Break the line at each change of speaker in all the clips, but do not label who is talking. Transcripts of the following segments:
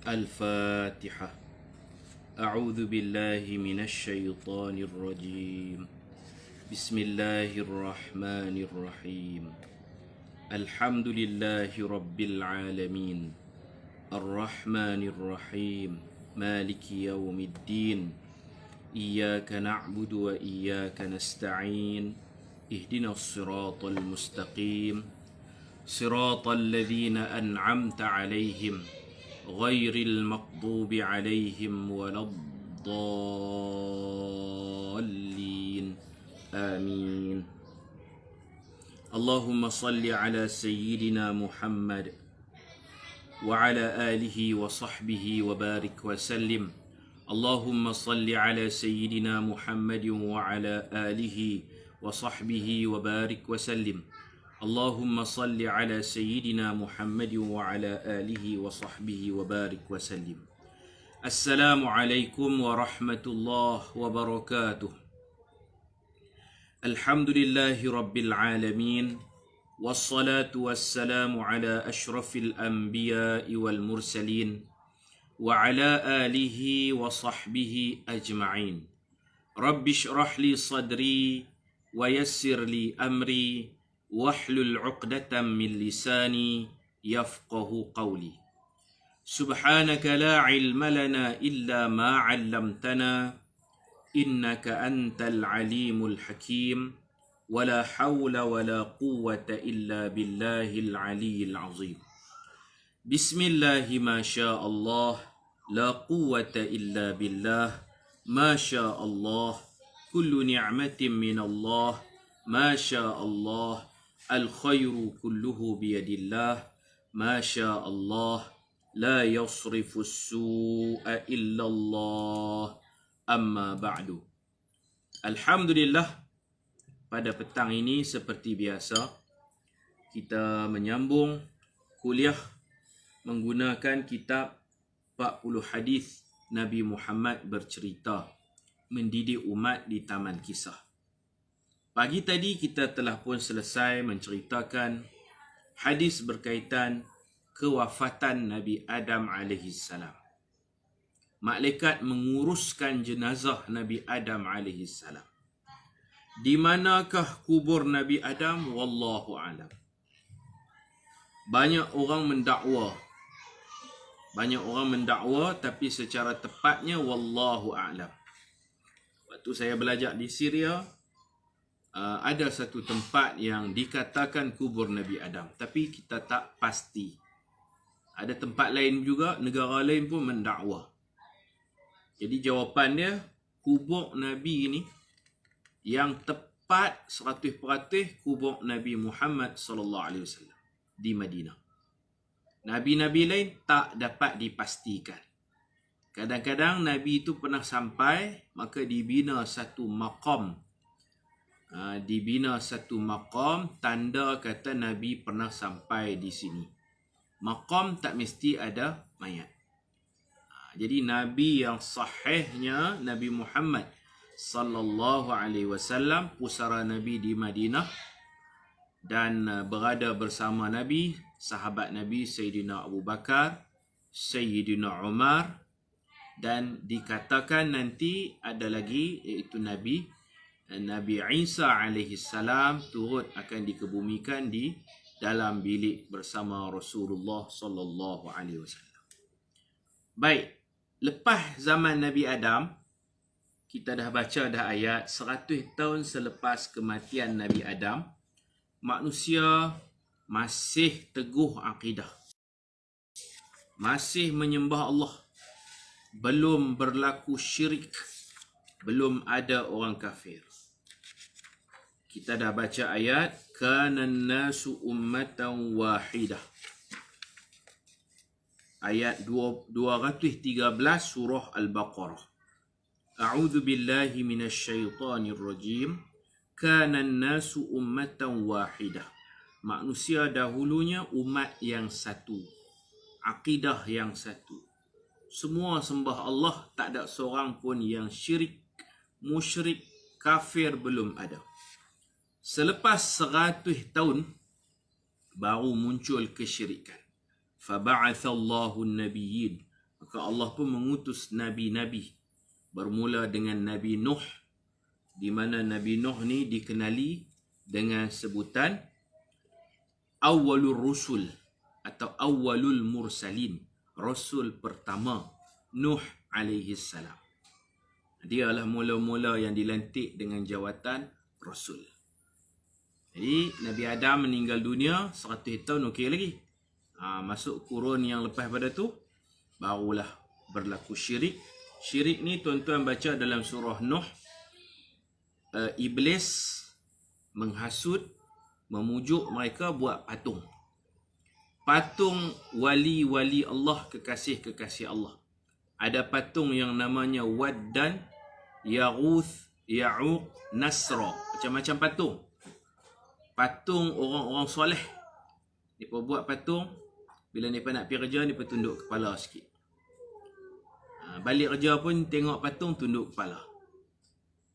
الفاتحة. أعوذ بالله من الشيطان الرجيم. بسم الله الرحمن الرحيم. الحمد لله رب العالمين الرحمن الرحيم مالك يوم الدين إياك نعبد وإياك نستعين اهدنا الصراط المستقيم صراط الذين أنعمت عليهم غير المغضوب عليهم ولا الضالين آمين. اللهم صل على سيدنا محمد وعلى آله وصحبه وبارك وسلم. اللهم صل على سيدنا محمد وعلى آله وصحبه وبارك وسلم. اللهم صل على سيدنا محمد وعلى آله وصحبه وبارك وسلم. السلام عليكم ورحمة الله وبركاته. الحمد لله رب العالمين والصلاة والسلام على أشرف الأنبياء والمرسلين وعلى آله وصحبه أجمعين. رب اشرح لي صدري ويسر لي أمري واحلل عقدة من لساني يفقه قولي. سبحانك لا علم لنا إلا ما علمتنا إنك أنت العليم الحكيم ولا حول ولا قوة إلا بالله العلي العظيم. بسم الله ما شاء الله لا قوة إلا بالله ما شاء الله كل نعمة من الله ما شاء الله الخير كله بيد الله ما شاء الله لا يصرف السوء إلا الله أما بعد. Alhamdulillah, pada petang ini seperti biasa kita menyambung kuliah menggunakan kitab 40 hadis Nabi Muhammad bercerita mendidik umat di Taman Kisah. Pagi tadi kita telah pun selesai menceritakan hadis berkaitan kewafatan Nabi Adam AS. Malaikat menguruskan jenazah Nabi Adam AS. Di manakah kubur Nabi Adam? Wallahu a'lam. Banyak orang mendakwa, tapi secara tepatnya wallahu a'lam. Waktu saya belajar di Syria, ada satu tempat yang dikatakan kubur Nabi Adam, tapi kita tak pasti. Ada tempat lain juga, negara lain pun mendakwa. Jadi jawapan dia, kubur Nabi ini yang tepat 100% kubur Nabi Muhammad SAW di Madinah. Nabi-nabi lain tak dapat dipastikan. Kadang-kadang Nabi itu pernah sampai, maka dibina satu maqam. Tanda kata Nabi pernah sampai di sini. Maqam tak mesti ada mayat. Jadi Nabi yang sahihnya Nabi Muhammad sallallahu alaihi wasallam, pusara Nabi di Madinah dan berada bersama Nabi, sahabat Nabi Sayyidina Abu Bakar, Sayyidina Umar, dan dikatakan nanti ada lagi iaitu Nabi Isa alaihi salam turut akan dikebumikan di dalam bilik bersama Rasulullah sallallahu alaihi wasallam. Baik, lepas zaman Nabi Adam, kita dah baca dah ayat 100 tahun selepas kematian Nabi Adam, manusia masih teguh akidah, masih menyembah Allah, belum berlaku syirik, belum ada orang kafir. Kita dah baca ayat kanan nasu ummatan wahidah, ayat 213 surah Al-Baqarah. A'udzu billahi minasyaitonir rajim. Kanan nasu ummatan wahidah. Manusia dahulunya umat yang satu, akidah yang satu. Semua sembah Allah, tak ada seorang pun yang syirik, musyrik, kafir belum ada. Selepas 100 tahun baru muncul kesyirikan. Faba'atha Allahu an-nabiyyin Maka Allah pun mengutus nabi-nabi. Bermula dengan Nabi Nuh, di mana Nabi Nuh ni dikenali dengan sebutan awwalur rusul atau awwalul mursalin, rasul pertama, Nuh alaihi salam. Dia adalah mula-mula yang dilantik dengan jawatan rasul. Jadi Nabi Adam meninggal dunia 100 tahun okey lagi. Masuk kurun yang lepas pada tu barulah berlaku syirik. Syirik ni tuan-tuan baca dalam surah Nuh, iblis menghasut, memujuk mereka buat patung. Patung wali-wali Allah, kekasih-kekasih Allah. Ada patung yang namanya Waddan, Yaghuth, Ya'uq, Nasra. Macam-macam patung. Patung orang-orang soleh. Mereka buat patung. Bila mereka nak pergi kerja, mereka tunduk kepala sikit. Balik kerja pun tengok patung, tunduk kepala.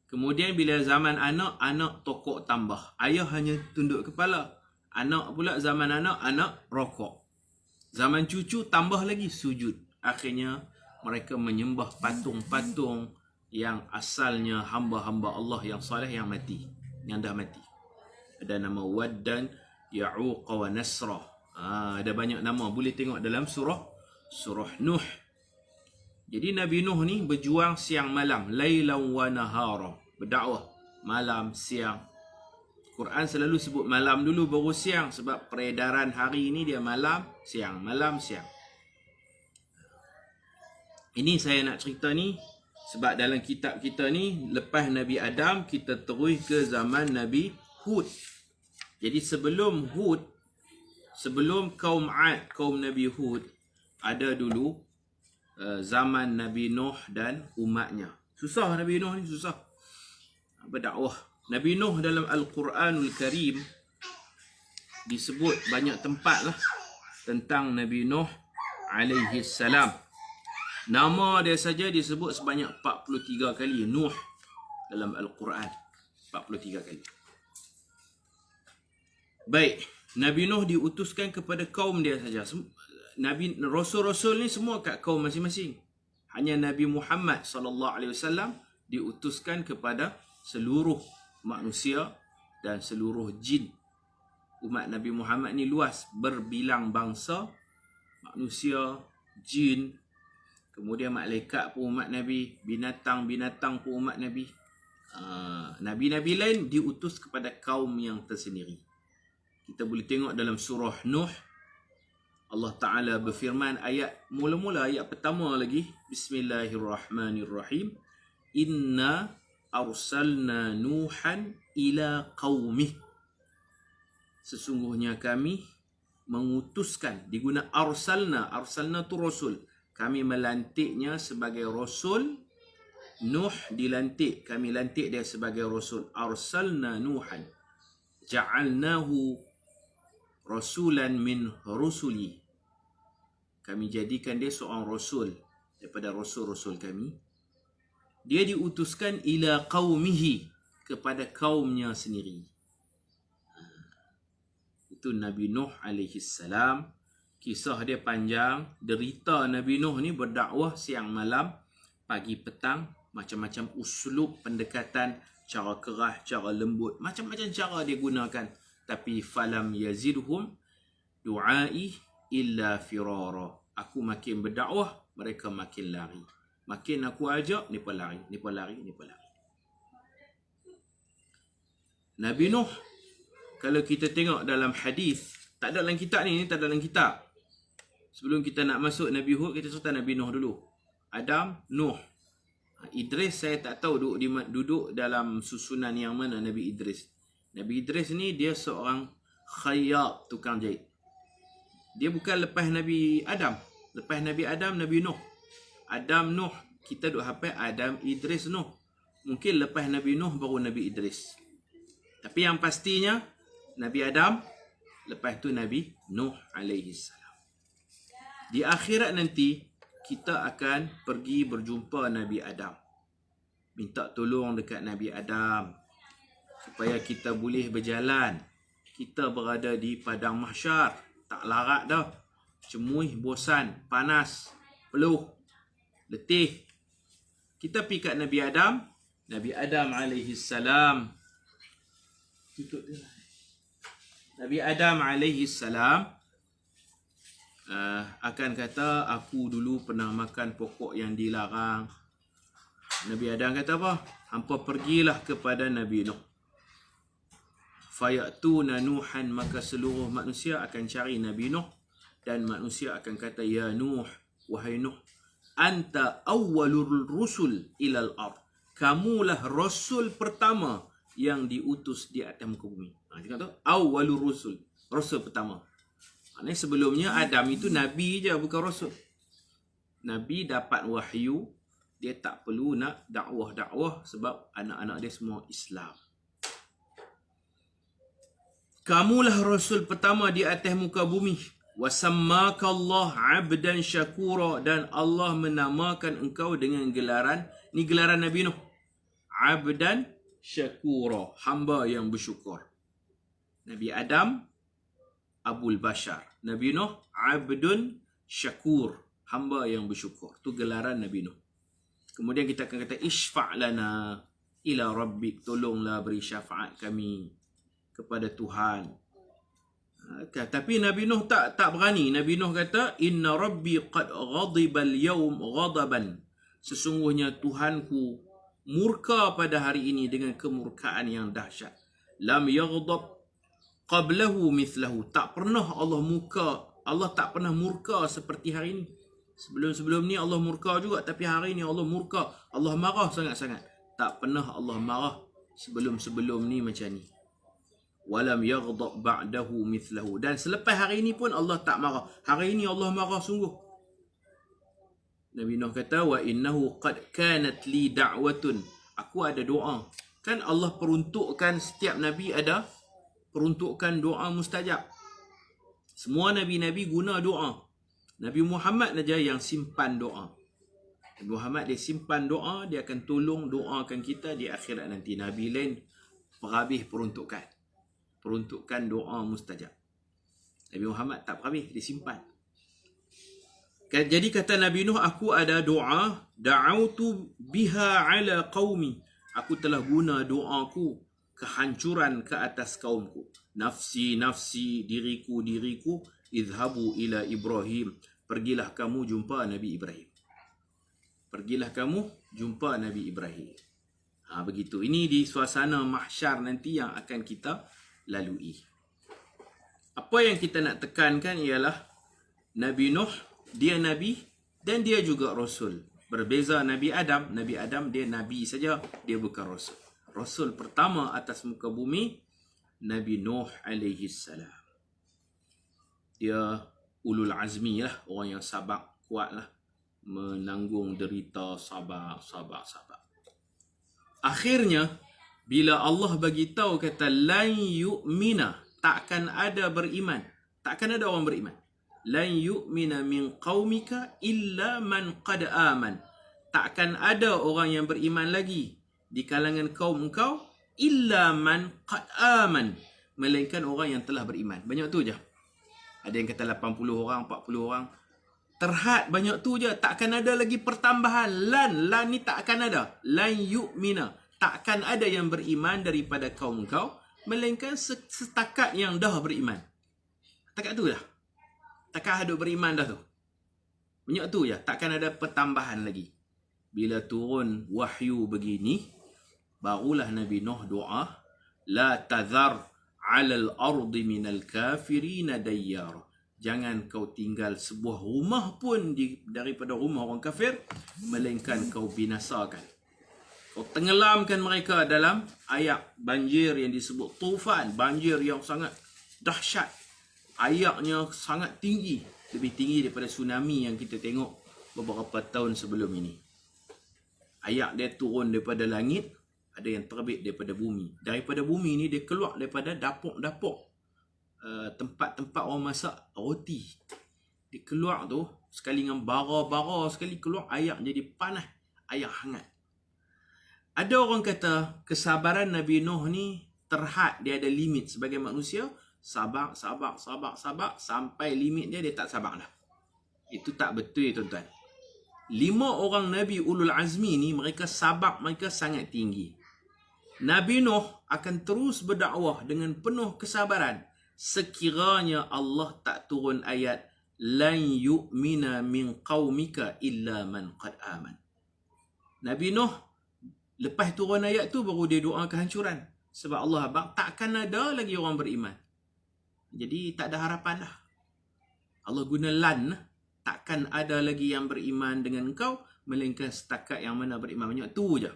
Kemudian bila zaman anak, anak tokok tambah. Ayah hanya tunduk kepala. Anak pula zaman anak, anak rokok. Zaman cucu tambah lagi sujud. Akhirnya mereka menyembah patung-patung yang asalnya hamba-hamba Allah yang soleh yang mati. Yang dah mati. Ada nama Waddan, Ya'uq wa Nasra. Ada banyak nama. Boleh tengok dalam surah Nuh. Jadi Nabi Nuh ni berjuang siang malam, lailan wa nahara, berdakwah malam siang. Quran selalu sebut malam dulu baru siang sebab peredaran hari ini dia malam siang, malam siang. Ini saya nak cerita ni sebab dalam kitab kita ni lepas Nabi Adam kita terus ke zaman Nabi Hud. Jadi sebelum Hud, sebelum kaum Ad, kaum Nabi Hud, ada dulu zaman Nabi Nuh dan umatnya. Susah Nabi Nuh ni, susah berdakwah. Nabi Nuh dalam Al-Quranul Karim disebut banyak tempat lah tentang Nabi Nuh alaihi salam. Nama dia saja disebut sebanyak 43 kali Nuh dalam Al-Quran. 43 kali. Baik, Nabi Nuh diutuskan kepada kaum dia saja. Nabi Rasul-Rasul ni semua kat kaum masing-masing. Hanya Nabi Muhammad SAW diutuskan kepada seluruh manusia dan seluruh jin. Umat Nabi Muhammad ni luas, berbilang bangsa, manusia, jin, kemudian malaikat pun umat Nabi, binatang-binatang pun umat Nabi. Nabi-Nabi lain diutus kepada kaum yang tersendiri. Kita boleh tengok dalam surah Nuh, Allah Ta'ala berfirman ayat mula-mula, ayat pertama lagi. Bismillahirrahmanirrahim. Inna arsalna Nuhan ila qaumih. Sesungguhnya kami mengutuskan, diguna arsalna. Arsalna tu rasul. Kami melantiknya sebagai rasul. Nuh dilantik. Kami lantik dia sebagai rasul. Arsalna Nuhan. Ja'alnahu rasulan min rusuli. Kami jadikan dia seorang rasul daripada rasul-rasul kami. Dia diutuskan ila qaumihi, kepada kaumnya sendiri. Itu Nabi Nuh alaihi salam. Kisah dia panjang. Derita Nabi Nuh ni berdakwah siang malam, pagi petang, macam-macam uslub pendekatan, cara keras, cara lembut, macam-macam cara dia gunakan. Tapi falam yazidhum du'ai illa firara. Aku makin berdakwah, mereka makin lari. Makin aku ajak, mereka lari, mereka lari, mereka lari. Nabi Nuh, kalau kita tengok dalam hadis, tak ada dalam kitab ni tak ada dalam kitab. Sebelum kita nak masuk Nabi Hud, kita cerita Nabi Nuh dulu. Adam, Nuh. Idris saya tak tahu duduk dalam susunan yang mana Nabi Idris. Nabi Idris ni dia seorang khayyat, tukang jahit. Dia bukan lepas Nabi Adam. Lepas Nabi Adam, Nabi Nuh. Adam, Nuh. Kita duk hafal Adam, Idris, Nuh. Mungkin lepas Nabi Nuh baru Nabi Idris. Tapi yang pastinya Nabi Adam, lepas tu Nabi Nuh alaihi salam. Di akhirat nanti kita akan pergi berjumpa Nabi Adam. Minta tolong dekat Nabi Adam supaya kita boleh berjalan. Kita berada di padang mahsyar, tak larat dah. Cemuih, bosan, panas, peluh. letih. Kita pergi kat Nabi Adam. Nabi Adam alaihi salam. Tutup dia. Nabi Adam alaihi salam akan kata, aku dulu pernah makan pokok yang dilarang. Nabi Adam kata apa? Hampa pergilah kepada Nabi Nuh. Fayatuna Nuhan, maka seluruh manusia akan cari Nabi Nuh. Dan manusia akan kata, ya Nuh, wahai Nuh, anta awwalur rusul ilal ard. Kamulah rasul pertama yang diutus di atas muka bumi. Dia kata, awwalur rusul. Rasul pertama. Maknanya sebelumnya Adam itu Nabi je, bukan rasul. Nabi dapat wahyu, dia tak perlu nak dakwah-dakwah sebab anak-anak dia semua Islam. Kamulah rasul pertama di atas muka bumi. Wasammaka Allah 'abdan syakura, dan Allah menamakan engkau dengan gelaran, ni gelaran Nabi Nuh, 'abdan syakura, hamba yang bersyukur. Nabi Adam Abul Bashar, Nabi Nuh Abdun Syakur, hamba yang bersyukur. Tu gelaran Nabi Nuh. Kemudian kita akan kata, isfa' lana ila rabbik, tolonglah beri syafaat kami kepada Tuhan. Tapi Nabi Nuh tak berani. Nabi Nuh kata, inna rabbi qad ghadiba al-yawm ghadaban, sesungguhnya Tuhanku murka pada hari ini dengan kemurkaan yang dahsyat. Lam yaghdab qablahu mithlahu, tak pernah Allah tak pernah murka seperti hari ini. Sebelum-sebelum ni Allah murka juga, tapi hari ini Allah murka, Allah marah sangat-sangat. Tak pernah Allah marah sebelum-sebelum ni macam ni. Walam yaghdab ba'dahu mithlahu, dan selepas hari ini pun Allah tak marah. Hari ini Allah marah sungguh. Nabi Nuh kata, wa innahu qad kanat li da'watun, aku ada doa. Kan Allah peruntukkan setiap Nabi ada peruntukkan doa mustajab. Semua Nabi-Nabi guna doa. Nabi Muhammad saja yang simpan doa. Nabi Muhammad dia simpan doa, dia akan tolong doakan kita di akhirat nanti. Nabi lain perhabis peruntukan doa mustajab. Nabi Muhammad tak perhabis, dia simpan. Jadi kata Nabi Nuh, aku ada doa, da'autu biha ala qaumi, aku telah guna doaku kehancuran ke atas kaumku. Nafsi, nafsi, diriku, diriku, idhabu ila Ibrahim, pergilah kamu jumpa Nabi Ibrahim. Pergilah kamu jumpa Nabi Ibrahim. Begitu. Ini di suasana mahsyar nanti yang akan kita lalui. Apa yang kita nak tekankan ialah Nabi Nuh, dia Nabi dan dia juga Rasul. Berbeza Nabi Adam dia Nabi saja, dia bukan Rasul. Rasul pertama atas muka bumi, Nabi Nuh alaihi salam. Dia ulul azmi lah, orang yang sabar, kuat lah, menanggung derita, sabar. Akhirnya, bila Allah bagi tahu kata lan yu'mina, takkan ada beriman, takkan ada orang beriman. Lan yu'mina min qaumika illa man qad aman, takkan ada orang yang beriman lagi di kalangan kaum engkau illa man qad aman, melainkan orang yang telah beriman. Banyak tu je. Ada yang kata 80 orang, 40 orang. Terhad banyak tu je, takkan ada lagi pertambahan. Lan ni takkan ada. Lan yu'mina, takkan ada yang beriman daripada kaum kau, melainkan setakat yang dah beriman. Setakat tu dah. Takat ada beriman dah tu. Banyak tu je, takkan ada pertambahan lagi. Bila turun wahyu begini, barulah Nabi Nuh doa, la tadhar 'alal ardi minal kafirina dayyara. Jangan kau tinggal sebuah rumah pun daripada rumah orang kafir, melainkan kau binasakan. Kau tenggelamkan mereka dalam ayak banjir yang disebut tufan, banjir yang sangat dahsyat. Ayaknya sangat tinggi, lebih tinggi daripada tsunami yang kita tengok beberapa tahun sebelum ini. Ayak dia turun daripada langit, ada yang terbit daripada bumi. Daripada bumi ni dia keluar daripada dapur-dapur, tempat-tempat orang masak roti. Dia keluar tu, sekali dengan bara-bara, sekali keluar ayak jadi panas, ayak hangat. Ada orang kata kesabaran Nabi Nuh ni terhad, dia ada limit. Sebagai manusia, sabar sampai limit dia tak sabar dah. Itu tak betul tuan-tuan. 5 orang Nabi Ulul Azmi ni, mereka sabar mereka sangat tinggi. Nabi Nuh akan terus berdakwah dengan penuh kesabaran sekiranya Allah tak turun ayat lan yu'mina min qaumika illa man qad aman. Nabi Nuh lepas turun ayat tu baru dia doa kehancuran. Sebab Allah abang takkan ada lagi orang beriman. Jadi tak ada harapan dah. Allah guna lan, takkan ada lagi yang beriman dengan kau melainkan setakat yang mana beriman banyak tu je.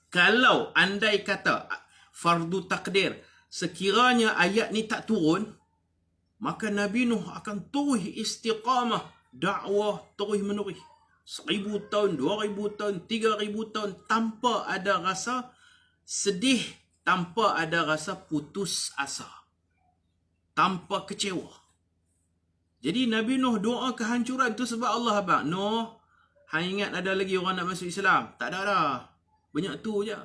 Kalau andai kata fardu takdir, sekiranya ayat ni tak turun, maka Nabi Nuh akan terus istiqamah dakwah terus menerus. 1000 tahun, 2000 tahun, 3000 tahun tanpa ada rasa sedih, tanpa ada rasa putus asa, tanpa kecewa. Jadi Nabi Nuh doa kehancuran tu sebab Allah abang, Nuh, hang ingat ada lagi orang nak masuk Islam? Tak ada dah. Banyak tu je.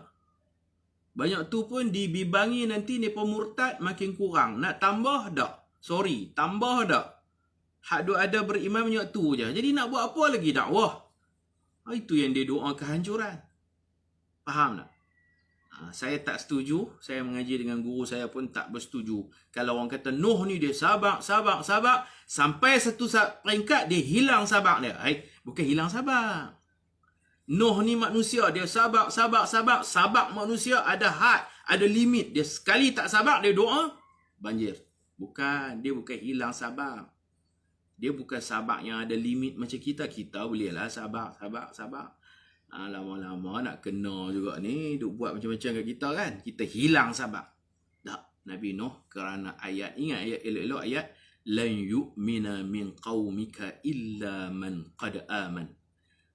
Banyak tu pun dibibangi nanti mereka murtad makin kurang. Nak tambah tak? Sorry, tambah tak? Hak duk ada beriman banyak tu je. Jadi nak buat apa lagi dakwah? Itu yang dia doa kehancuran. Faham tak? Saya tak setuju. Saya mengaji dengan guru saya pun tak bersetuju. Kalau orang kata Nuh ni dia sabar. Sampai satu peringkat dia hilang sabar dia. Bukan hilang sabar. Nuh ni manusia. Dia sabar. Sabar manusia ada had, ada limit. Dia sekali tak sabar, dia doa banjir. Bukan. Dia bukan hilang sabar. Dia bukan sabar yang ada limit macam kita. Kita bolehlah sabar. Lama-lama nak kena juga ni, duk buat macam-macam kat kita kan. Kita hilang sabar. Tak. Nabi Nuh kerana ayat, ingat ayat elok-elok, ayat lan yu'mina min qaumika illa man qad aman.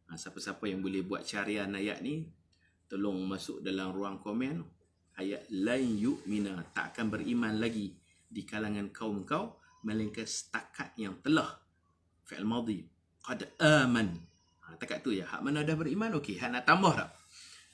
Siapa-siapa yang boleh buat carian ayat ni, tolong masuk dalam ruang komen. Ayat lan yu'mina, tak akan beriman lagi di kalangan kaum kau melainkan setakat yang telah fi'il madhi qad aman. Takat tu je. Hak mana dah beriman, okey. Hak nak tambah tak?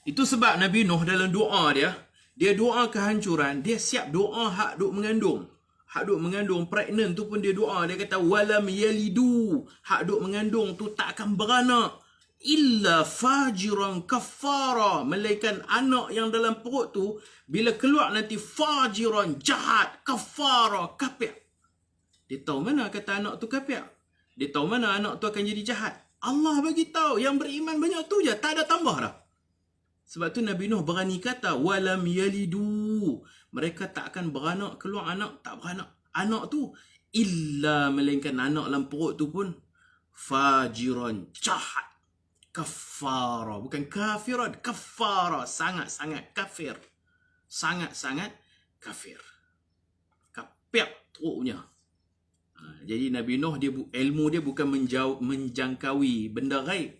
Itu sebab Nabi Nuh dalam doa dia doa kehancuran, dia siap doa hak duk mengandung. Hak duk mengandung, pregnant tu pun dia doa. Dia kata, walam yalidu. Hak duk mengandung tu tak akan beranak. Illa fajiran kafara. Melainkan anak yang dalam perut tu, bila keluar nanti fajiran, jahat, kafara, kafir. Dia tahu mana kata anak tu kafir. Dia tahu mana anak tu akan jadi jahat. Allah bagi tahu yang beriman banyak tu je, tak ada tambah dah. Sebab tu Nabi Nuh berani kata walam yalidu. Mereka tak akan beranak, keluar anak, tak beranak. Anak tu illa melainkan anak dalam perut tu pun fajiran, jahat, kafara, bukan kafiran, kafara, sangat-sangat kafir. Sangat-sangat kafir. Kapek teruknya. Jadi Nabi Nuh ilmu dia bukan menjangkaui benda gaib.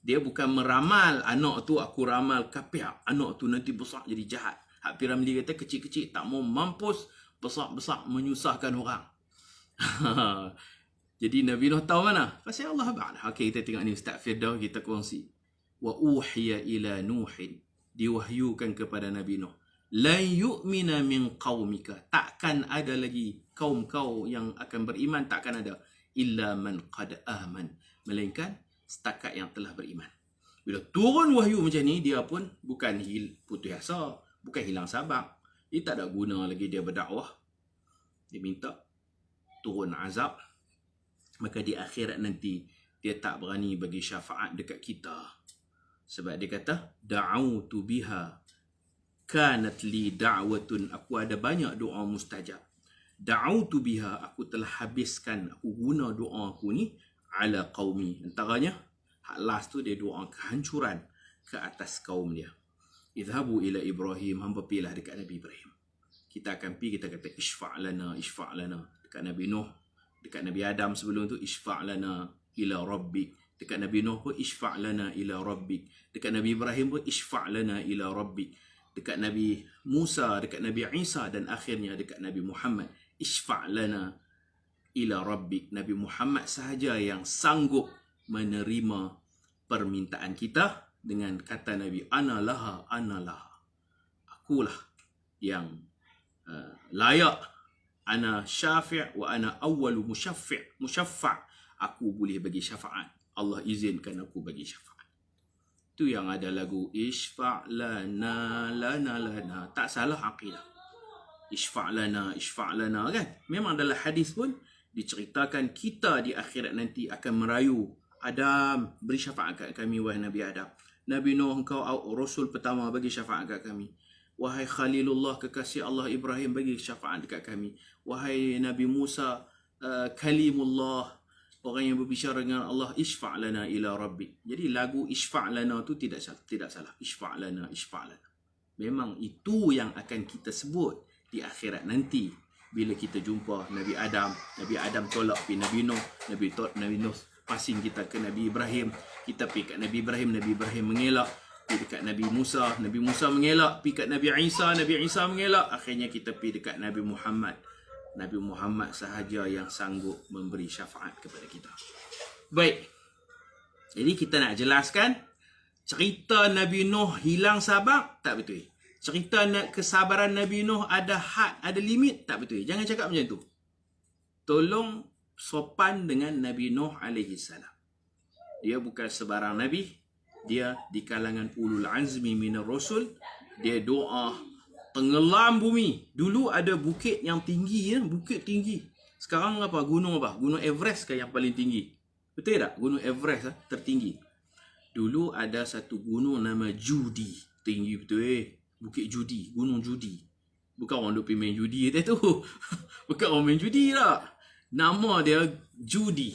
Dia bukan meramal anak tu aku ramal kafir, anak tu nanti besar jadi jahat. Hak Piramli kata kecil-kecil tak mau mampus, besar-besar menyusahkan orang. Jadi Nabi Nuh tahu mana? Pasal Allah ba'ala. Okey, kita tengok ni Ustaz Firdaus kita kongsi. Wa uhiya ila Nuhin, diwahyukan kepada Nabi Nuh. La yu'mina min qaumika, takkan ada lagi kaum kau yang akan beriman, takkan ada. Illa man qad aman, melainkan setakat yang telah beriman. Bila turun wahyu macam ni, dia pun bukan putus asa, bukan hilang sabar. Dia tak ada guna lagi dia berdakwah. Dia minta turun azab. Maka di akhirat nanti dia tak berani bagi syafaat dekat kita. Sebab dia kata da'autu biha kanat li da'watun, aku ada banyak doa mustajab. Da'autu biha, aku telah habiskan, aku guna doa aku ni ala qaumi. Antaranya hak last tu dia doa kehancuran ke atas kaum dia. Idhabu ila Ibrahim, hamba pilah dekat Nabi Ibrahim. Kita akan pergi, kita kata isfa' lana. Dekat Nabi Nuh, dekat Nabi Adam sebelum tu isfa' lana ila rabbik. Dekat Nabi Nuh pun isfa' lana ila rabbik. Dekat Nabi Ibrahim pun isfa' lana ila rabbik. Dekat Nabi Musa, dekat Nabi Isa, dan akhirnya dekat Nabi Muhammad, isfa' lana ila rabbik. Nabi Muhammad sahaja yang sanggup menerima permintaan kita dengan kata Nabi, ana laha. Akulah yang layak. Ana syafi' wa ana awwalu musyaffa'. Aku boleh bagi syafaat. Allah izinkan aku bagi syafaat. Itu yang ada lagu Ishfa' lana lana lana. Tak salah akidah. Ishfa' lana kan. Memang dalam hadis pun diceritakan kita di akhirat nanti akan merayu Adam, beri syafaat kat kami wahai Nabi Adam. Nabi Nuh, engkau Rasul pertama, bagi syafaat kat kami. Wahai Khalilullah, kekasih Allah Ibrahim, bagi syafaat dekat kami. Wahai Nabi Musa, Kalimullah, orang yang berbicara dengan Allah, Ishfa' lana ila Rabbi. Jadi lagu Ishfa' lana tu tidak salah. Ishfa' lana. Memang itu yang akan kita sebut di akhirat nanti. Bila kita jumpa Nabi Adam tolak pergi Nabi Nuh, Nabi Nuh passing kita ke Nabi Ibrahim, kita pergi kat Nabi Ibrahim mengelak, pergi dekat Nabi Musa mengelak, pergi kat Nabi Isa mengelak, akhirnya kita pergi dekat Nabi Muhammad sahaja yang sanggup memberi syafaat kepada kita. Baik, jadi kita nak jelaskan cerita Nabi Nuh hilang sabar, tak betul. Cerita kesabaran Nabi Nuh ada had, ada limit, tak betul. Jangan cakap macam tu. Tolong sopan dengan Nabi Nuh alaihi salam. Dia bukan sebarang Nabi. Dia di kalangan ulul azmi minar rasul. Dia doa tenggelam bumi. Dulu ada bukit yang tinggi, bukit tinggi. Sekarang apa? Gunung apa? Gunung Everest kan yang paling tinggi. Betul tak? Gunung Everest tertinggi. Dulu ada satu gunung nama Judi. Tinggi betul. Bukit Judi, Gunung Judi. Bukan orang duk pergi main judi tu. Bukan orang main judi tak. Nama dia Judi.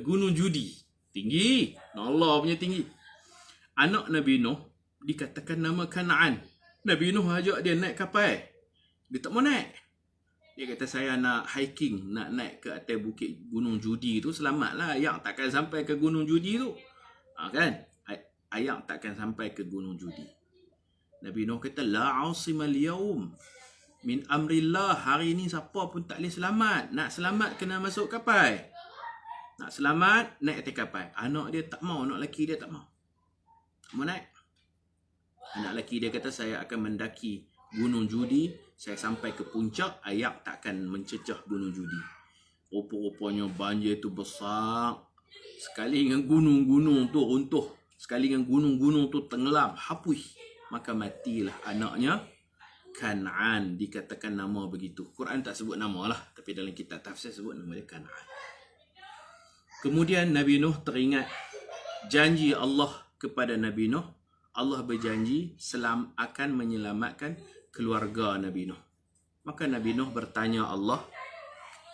Gunung Judi. Tinggi. Allah punya tinggi. Anak Nabi Nuh dikatakan nama Kan'an. Nabi Nuh ajak dia naik kapal. Dia tak mau naik. Dia kata saya nak hiking, nak naik ke atas bukit Gunung Judi tu, selamatlah. Ayam takkan sampai ke Gunung Judi tu. Kan? Ayam takkan sampai ke Gunung Judi. Nabi Nuh kata la asimal yaum min amrillah. Hari ni siapa pun tak boleh selamat. Nak selamat kena masuk kapal. Nak selamat naik atas kapal. Anak dia tak mau, anak lelaki dia tak mau. Tak mau naik. Anak lelaki dia kata saya akan mendaki Gunung Judi. Saya sampai ke puncak, ayak takkan mencecah Gunung Judi. Rupa-rupanya banjir tu besar. Sekali dengan gunung-gunung tu runtuh. Sekali dengan gunung-gunung tu tenggelam, hapus. Maka matilah anaknya Kan'an. Dikatakan nama begitu. Quran tak sebut nama lah, tapi dalam kitab tafsir sebut nama dia Kan'an. Kemudian Nabi Nuh teringat janji Allah kepada Nabi Nuh. Allah berjanji akan menyelamatkan keluarga Nabi Nuh. Maka Nabi Nuh bertanya Allah.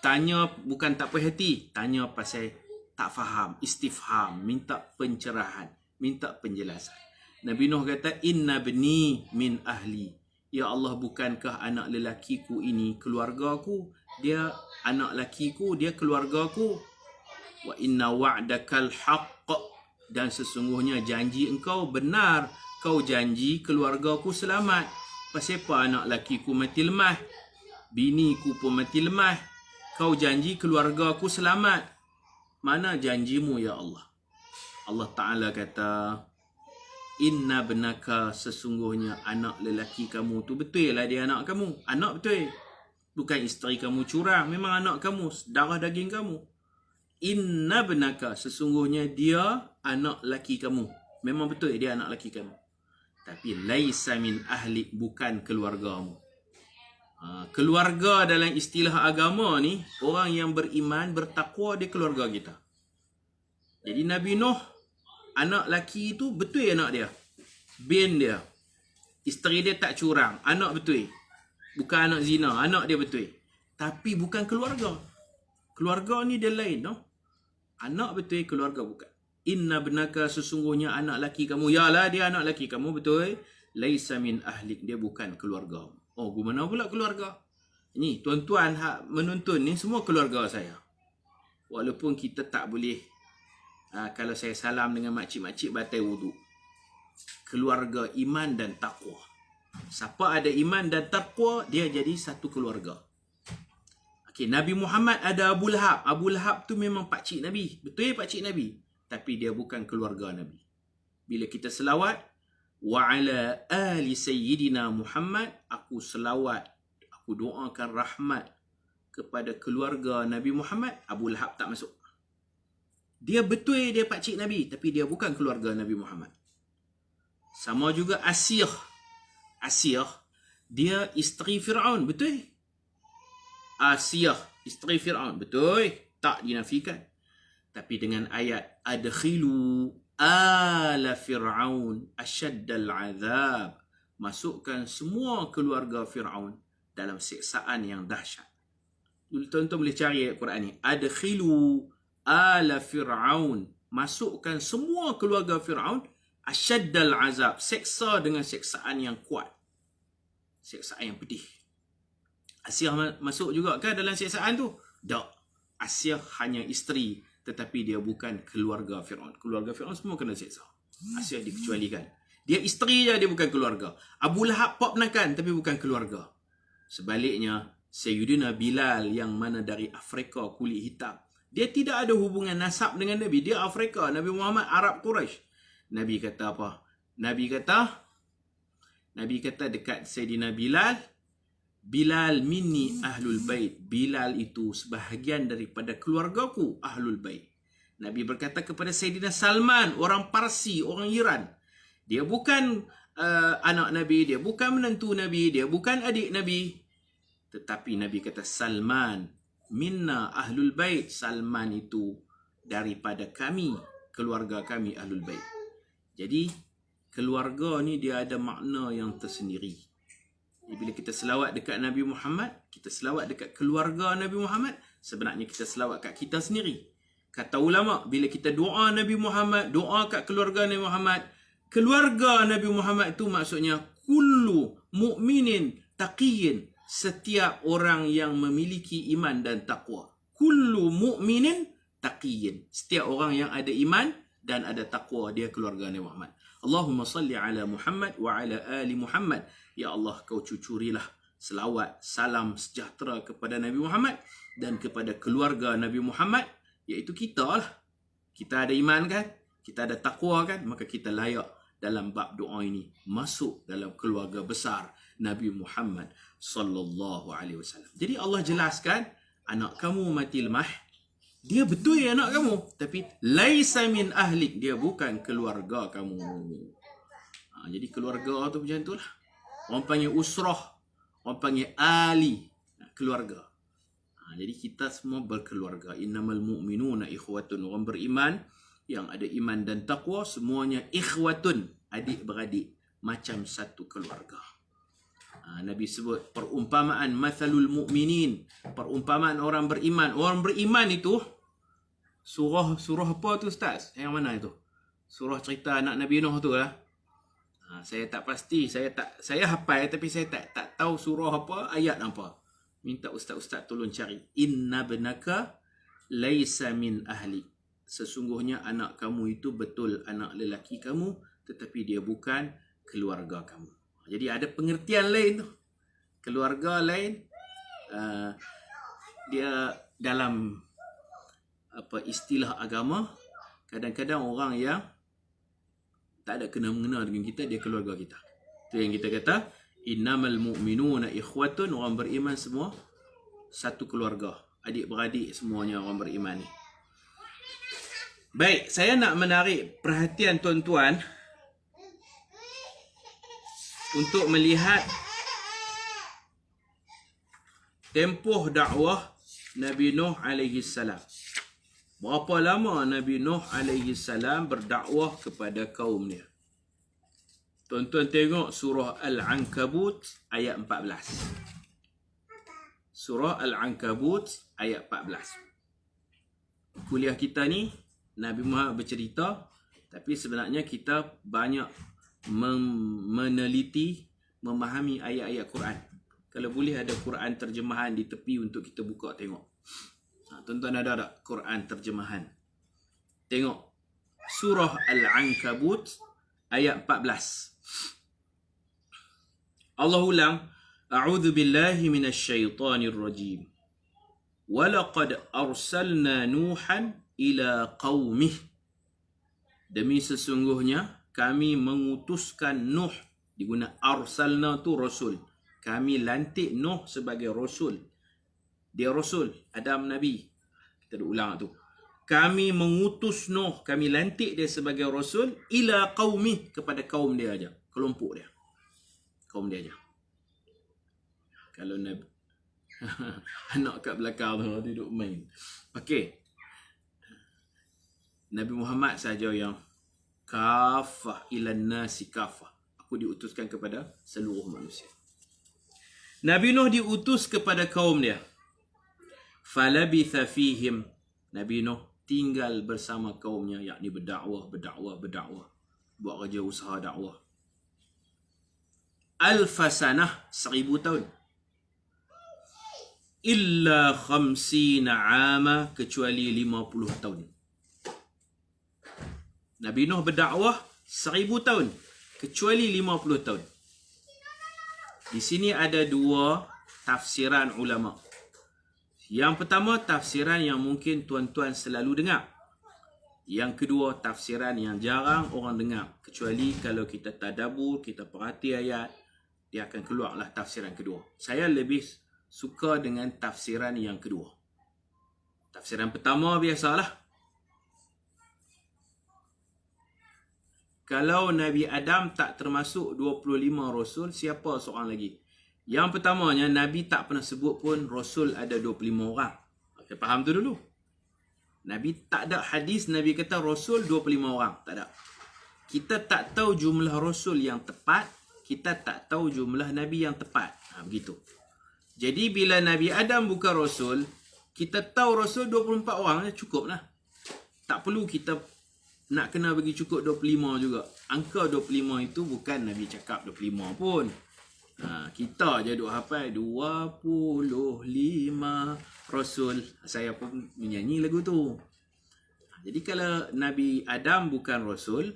Tanya bukan tak puas hati, tanya pasal tak faham, istifham, minta pencerahan, minta penjelasan. Nabi Nuh kata, inna bni min ahli. Ya Allah, bukankah anak lelakiku ini keluargaku? Dia anak lakiku, dia keluargaku. Wa inna wa'dakal haqq. Dan sesungguhnya janji engkau benar. Kau janji keluargaku selamat. Pasal apa anak lakiku mati lemah? Biniku pun mati lemah. Kau janji keluargaku selamat. Mana janjimu ya Allah? Allah Ta'ala kata, inna benaka, sesungguhnya anak lelaki kamu tu betul lah dia anak kamu. Anak betul. Bukan isteri kamu curang. Memang anak kamu, darah daging kamu. Inna benaka, sesungguhnya dia anak lelaki kamu. Memang betul dia anak lelaki kamu. Tapi laisa min ahli, bukan keluargamu. Keluarga dalam istilah agama ni, orang yang beriman, bertakwa, dia keluarga kita. Jadi Nabi Nuh, anak laki tu betul anak dia. Bin dia. Isteri dia tak curang. Anak betul. Bukan anak zina. Anak dia betul. Tapi bukan keluarga. Keluarga ni dia lain. No? Anak betul, keluarga bukan. Inna benaka, sesungguhnya anak laki kamu. Yalah dia anak laki kamu betul. Laisa min ahlik, dia bukan keluarga. Oh, gimana pula keluarga? Ni tuan-tuan menuntun ni semua keluarga saya. Walaupun kita tak boleh, kalau saya salam dengan makcik-makcik batal wuduk. Keluarga iman dan taqwa. Siapa ada iman dan taqwa, dia jadi satu keluarga. Okey, Nabi Muhammad ada Abu Lahab. Abu Lahab tu memang pakcik Nabi. Betul pakcik Nabi. Tapi dia bukan keluarga Nabi. Bila kita selawat, wa ala ali sayyidina Muhammad, aku selawat, aku doakan rahmat kepada keluarga Nabi Muhammad, Abu Lahab tak masuk. Dia betul dia pakcik Nabi, tapi dia bukan keluarga Nabi Muhammad. Sama juga Asiyah. Asiyah, dia isteri Fir'aun, betul? Asiyah, isteri Fir'aun, betul? Tak dinafikan. Tapi dengan ayat, adkhilu ala Fir'aun asyaddal azab. Masukkan semua keluarga Fir'aun dalam siksaan yang dahsyat. Tuan-tuan boleh cari ayat Quran ni. Adkhilu ala Fir'aun. Masukkan semua keluarga Fir'aun asyaddal azab. Seksa dengan seksaan yang kuat. Seksaan yang pedih. Asiyah masuk juga ke dalam seksaan tu? Tak. Asiyah hanya isteri. Tetapi dia bukan keluarga Fir'aun. Keluarga Fir'aun semua kena seksa. Asiyah dikecualikan. Dia isteri je, dia bukan keluarga. Abu Lahab pop penakan, tapi bukan keluarga. Sebaliknya, Sayyidina Bilal yang mana dari Afrika kulit hitam. Dia tidak ada hubungan nasab dengan Nabi. Dia Afrika. Nabi Muhammad Arab Quraisy. Nabi kata apa? Nabi kata dekat Sayyidina Bilal, Bilal minni ahlul bait. Bilal itu sebahagian daripada keluargaku ahlul bait. Nabi berkata kepada Sayyidina Salman, orang Parsi, orang Iran. Dia bukan anak Nabi, dia bukan menantu Nabi, dia bukan adik Nabi. Tetapi Nabi kata, Salman minna ahlul bait. Salman itu daripada kami, keluarga kami ahlul bait. Jadi keluarga ni dia ada makna yang tersendiri. Jadi, bila kita selawat dekat Nabi Muhammad, kita selawat dekat keluarga Nabi Muhammad, sebenarnya kita selawat kat kita sendiri. Kata ulama, bila kita doa Nabi Muhammad, doa kat keluarga Nabi Muhammad, keluarga Nabi Muhammad itu maksudnya kullu mu'minin taqiyyin, setiap orang yang memiliki iman dan taqwa. Kullu mu'minin taqiyyin, setiap orang yang ada iman dan ada taqwa, dia keluarga Nabi Muhammad. Allahumma salli ala Muhammad wa ala ali Muhammad. Ya Allah, kau cucurilah selawat, salam sejahtera kepada Nabi Muhammad dan kepada keluarga Nabi Muhammad, iaitu kita lah. Kita ada iman kan? Kita ada taqwa kan? Maka kita layak dalam bab doa ini masuk dalam keluarga besar Nabi Muhammad sallallahu alaihi wasallam. Jadi Allah jelaskan, anak kamu mati lemah, dia betul ya anak kamu, tapi laisa min ahlik, dia bukan keluarga kamu. Jadi keluarga tu macam itulah. Orang panggil usrah, orang panggil ali, keluarga. Jadi kita semua berkeluarga. Innamal mu'minuna ikhwatun. Orang beriman yang ada iman dan taqwa semuanya ikhwatun, adik-beradik, macam satu keluarga. Nabi sebut perumpamaan mathalul mu'minin, perumpamaan orang beriman. Orang beriman itu surah apa tu ustaz? Yang mana itu? Surah cerita anak Nabi Nuh tu lah. Saya tak pasti, saya hafal tapi saya tak tahu surah apa, ayat apa. Minta ustaz-ustaz tolong cari. Inna benaka laisa min ahli. Sesungguhnya anak kamu itu betul anak lelaki kamu, tetapi dia bukan keluarga kamu. Jadi ada pengertian lain tu. Keluarga lain, dia dalam istilah agama, kadang-kadang orang yang tak ada kena-mengena dengan kita, dia keluarga kita. Itu yang kita kata, innamal mu'minuna ikhwatun, orang beriman semua satu keluarga. Adik-beradik semuanya orang beriman ni. Baik, saya nak menarik perhatian tuan-tuan untuk melihat tempoh dakwah Nabi Nuh alaihi salam. Berapa lama Nabi Nuh alaihi salam berdakwah kepada kaum dia? Tuan-tuan tengok surah Al-Ankabut ayat 14. Surah Al-Ankabut ayat 14. Kuliah kita ni Nabi Muhammad bercerita, tapi sebenarnya kita banyak meneliti, memahami ayat-ayat Quran. Kalau boleh ada Quran terjemahan di tepi untuk kita buka tengok. Tuan-tuan ada tak Quran terjemahan? Tengok surah Al-Ankabut ayat 14. Allah ulang, a'udzu billahi minasyaitonir rajim. Walaqad arsalna Nuhan ila qaumih. Demi sesungguhnya kami mengutuskan Nuh. Diguna arsalna tu rasul. Kami lantik Nuh sebagai rasul. Dia rasul, Adam Nabi. Kita dah ulang tu. kami mengutus Nuh, kami lantik dia sebagai rasul ila qaumih, kepada kaum dia aja, kelompok dia, kaum dia aja. Kalau Nabi anak kat belakang tu duduk main. Okey. Nabi Muhammad saja yang kafah ilan nasi kafah. Aku diutuskan kepada seluruh manusia. Nabi Nuh diutus kepada kaum dia. Falabitha fihim. Nabi Nuh tinggal bersama kaumnya, yakni berdakwah. Buat kerja usaha dakwah. Alfasanah, 1000 tahun. Illa khamsina ama, kecuali 50 tahun. Nabi Nuh berdakwah 1000 tahun, kecuali 50 tahun. Di sini ada dua tafsiran ulama. Yang pertama, tafsiran yang mungkin tuan-tuan selalu dengar. Yang kedua, tafsiran yang jarang orang dengar. Kecuali kalau kita tadabbur, kita perhati ayat, dia akan keluarlah tafsiran kedua. Saya lebih suka dengan tafsiran yang kedua. Tafsiran pertama biasalah. Kalau Nabi Adam tak termasuk 25 Rasul, siapa seorang lagi? Yang pertamanya, Nabi tak pernah sebut pun Rasul ada 25 orang. Kita faham tu dulu. Nabi tak ada hadis Nabi kata Rasul 25 orang. Tak ada. Kita tak tahu jumlah Rasul yang tepat. Kita tak tahu jumlah Nabi yang tepat. Begitu. Jadi bila Nabi Adam bukan Rasul, kita tahu Rasul 24 orang, cukup lah. Tak perlu kita nak kena bagi cukup 25 juga. Angka 25 itu bukan Nabi cakap 25 pun. Kita je duk hafal 25 Rasul. Saya pun menyanyi lagu tu. Jadi kalau Nabi Adam bukan Rasul,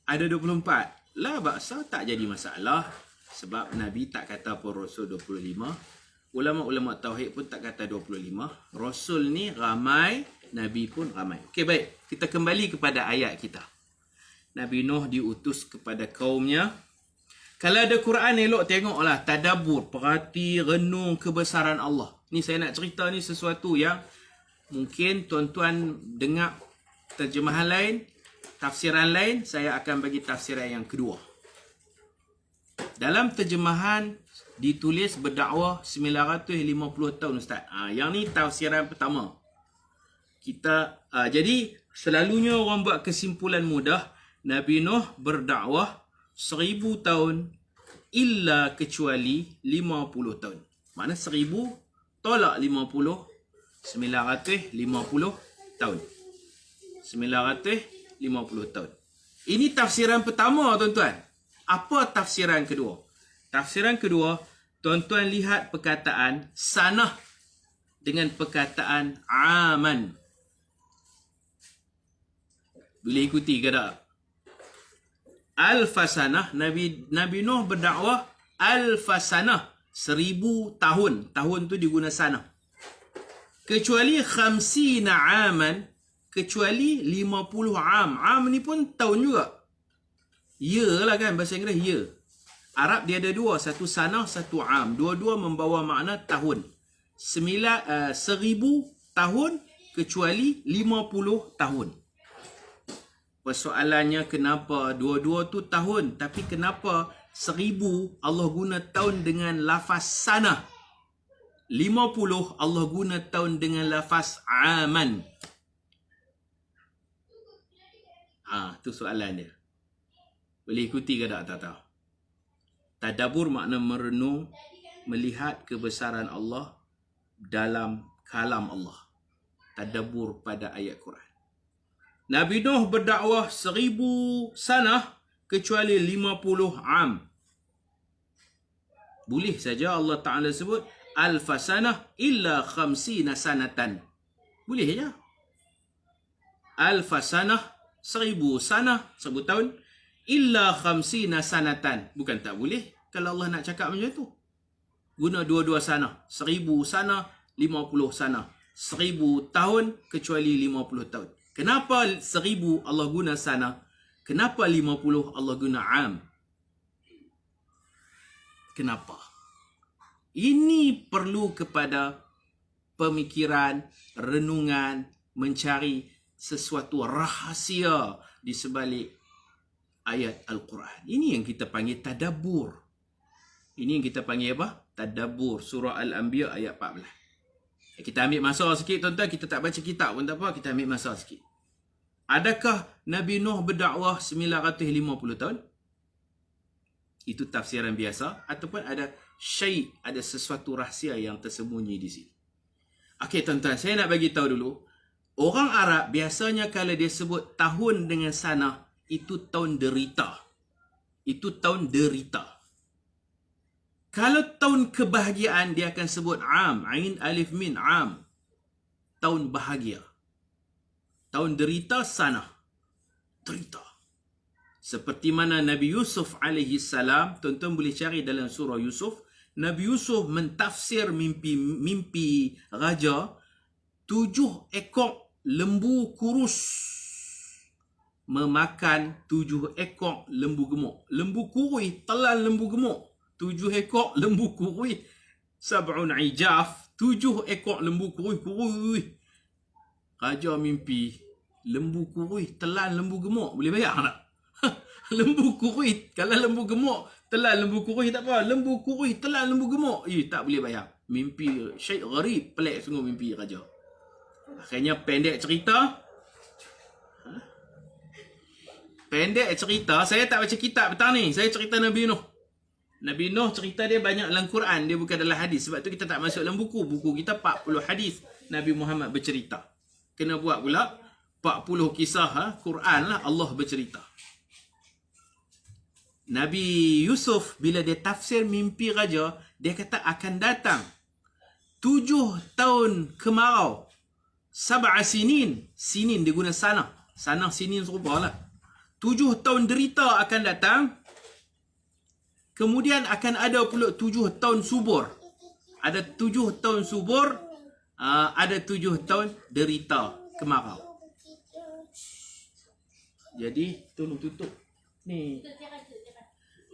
ada 24. Lah baksa tak jadi masalah. Sebab Nabi tak kata pun Rasul 25. Ulama-ulama tauhid pun tak kata 25. Rasul ni ramai, Nabi pun ramai. Okey, baik. Kita kembali kepada ayat kita. Nabi Nuh diutus kepada kaumnya. Kalau ada Quran, elok tengoklah. Tadabbur, perhati, renung kebesaran Allah. Ni saya nak cerita ni sesuatu yang mungkin tuan-tuan dengar terjemahan lain, tafsiran lain. Saya akan bagi tafsiran yang kedua. Dalam terjemahan ditulis berdakwah 950 tahun Ustaz. Yang ni tafsiran pertama. Jadi selalunya orang buat kesimpulan mudah, Nabi Nuh berdakwah 1000 tahun illa kecuali 50 tahun. Mana 1000 tolak 50, 950 tahun. 950 tahun. Ini tafsiran pertama, tuan-tuan. Apa tafsiran kedua? Tafsiran kedua, tuan-tuan lihat perkataan sanah dengan perkataan aman. Boleh ikuti ke tak? Alfasanah, Nabi Nuh berdakwah alfasanah, 1000 tahun. Tahun tu diguna sanah. Kecuali khamsina aman, kecuali 50 am. Am ni pun tahun juga. Ya lah kan, bahasa Inggeris ya. Arab dia ada dua, satu sanah, satu am. Dua-dua membawa makna tahun. 1000 tahun kecuali 50 tahun. Persoalannya kenapa dua-dua tu tahun, tapi kenapa 1000 Allah guna tahun dengan lafaz sanah, 50 Allah guna tahun dengan lafaz aman? Tu soalan dia. Boleh ikuti ke tak? Tak tahu. Tadabbur makna merenung, melihat kebesaran Allah dalam kalam Allah. Tadabbur pada ayat Quran. Nabi Nuh berdakwah 1000 sanah kecuali 50 am. Boleh saja Allah Ta'ala sebut alfasanah illa khamsina sanatan. Boleh saja. Alfasanah, 1000 sanah, 1000 tahun, illa khamsina sanatan. Bukan tak boleh kalau Allah nak cakap macam tu. Guna dua-dua sanah. 1000 sanah, 50 sanah. 1000 tahun kecuali 50 tahun. Kenapa 1000 Allah guna sanah? Kenapa 50 Allah guna am? Kenapa? Ini perlu kepada pemikiran, renungan, mencari sesuatu rahasia di sebalik ayat Al-Quran. Ini yang kita panggil tadabbur. Ini yang kita panggil apa? Tadabbur. Surah Al-Anbiya ayat 14. Kita ambil masa sikit tuan-tuan. Kita tak baca kitab pun tak apa. Kita ambil masa sikit. Adakah Nabi Nuh berdakwah 950 tahun? Itu tafsiran biasa. Ataupun ada ada sesuatu rahsia yang tersembunyi di sini. Okey tuan-tuan, saya nak bagi tahu dulu. Orang Arab biasanya kalau dia sebut tahun dengan sanah, itu tahun derita. Itu tahun derita. Kalau tahun kebahagiaan, dia akan sebut am. Ain alif min am. Tahun bahagia. Tahun derita sanah. Derita. Seperti mana Nabi Yusuf alaihi salam, tuan-tuan boleh cari dalam surah Yusuf. Nabi Yusuf mentafsir mimpi raja, 7 ekor lembu kurus memakan 7 ekor lembu gemuk. Lembu kurui telan lembu gemuk. 7 ekor lembu kurui. Sab'un ijaf. 7 ekor lembu kurui. Raja mimpi lembu kurui telan lembu gemuk. Boleh bayar tak? Lembu kurui. Kalau lembu gemuk telan lembu kurui tak apa. Lembu kurui telan lembu gemuk. Tak boleh bayar. Mimpi syait gharib. Pelik sungguh mimpi raja. Akhirnya pendek cerita. Pendek cerita. Saya tak baca kitab petang ni. Saya cerita Nabi Nuh. Nabi Nuh cerita dia banyak dalam Quran. Dia bukan dalam hadis. Sebab tu kita tak masuk dalam buku. Buku kita 40 hadis Nabi Muhammad bercerita. Kena buat pula 40 kisah Quran lah Allah bercerita. Nabi Yusuf bila dia tafsir mimpi raja, dia kata akan datang 7 tahun kemarau. 7 sinin. Sinin dia guna sanah. Sanah sinin serupa lah. 7 tahun derita akan datang. Kemudian akan ada pula 7 tahun subur. Ada 7 tahun subur. Ada 7 tahun derita kemarau. Jadi tolong tutup ni.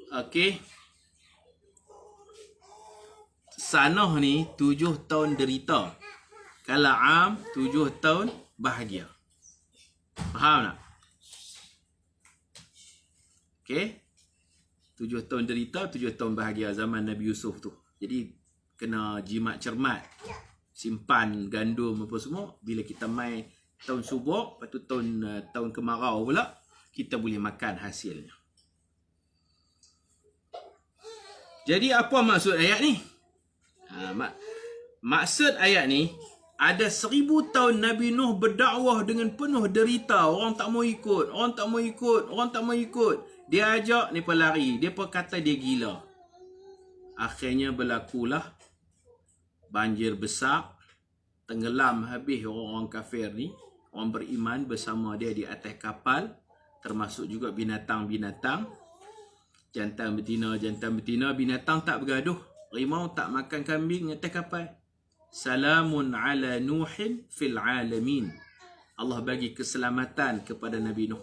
Okey. Sanah ni 7 tahun derita. Kalau am 7 tahun bahagia. Faham tak? Okey. 7 tahun derita, 7 tahun bahagia zaman Nabi Yusuf tu. Jadi kena jimat cermat. Simpan gandum apa semua. Bila kita mai tahun subur, lepas tu tahun kemarau pula, kita boleh makan hasilnya. Jadi apa maksud ayat ni? Maksud ayat ni, ada 1000 tahun Nabi Nuh berdakwah dengan penuh derita. Orang tak mau ikut, orang tak mau ikut, orang tak mau ikut. Dia ajak, mereka lari. Dia pun kata dia gila. Akhirnya berlakulah banjir besar. Tenggelam habis orang-orang kafir ni. Orang beriman bersama dia di atas kapal. Termasuk juga binatang-binatang. Jantan betina, binatang tak bergaduh. Rimau tak makan kambing atas kapal. Salamun ala Nuhin fil alamin. Allah bagi keselamatan kepada Nabi Nuh.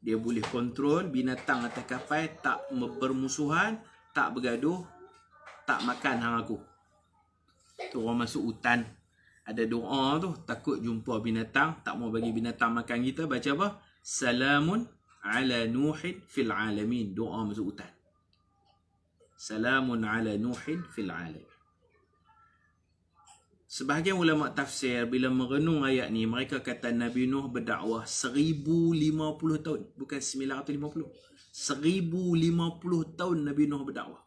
Dia boleh kontrol binatang atas kapal, tak bermusuhan, tak bergaduh, tak makan hang aku. Tu orang masuk hutan, ada doa tu, takut jumpa binatang, tak mau bagi binatang makan kita, baca apa? Salamun ala Nuhin fil alamin. Doa masuk hutan. Salamun ala Nuhin fil alamin. Sebahagian ulama tafsir bila merenung ayat ni, mereka kata Nabi Nuh berdakwah 1050 tahun, bukan 950. 1050 tahun Nabi Nuh berdakwah.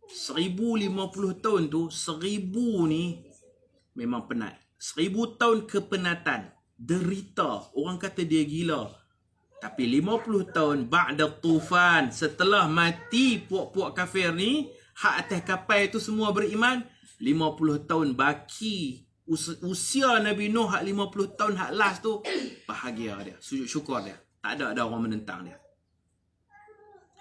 1050 tahun tu, 1000 ni memang penat. 1000 tahun kepenatan, derita, orang kata dia gila. Tapi 50 tahun ba'da tufan, setelah mati puak-puak kafir ni, hak atas kapal tu semua beriman. 50 tahun baki usia Nabi Nuh, hak 50 tahun hak last tu, bahagia dia, sujud syukur dia. Tak ada orang menentang dia.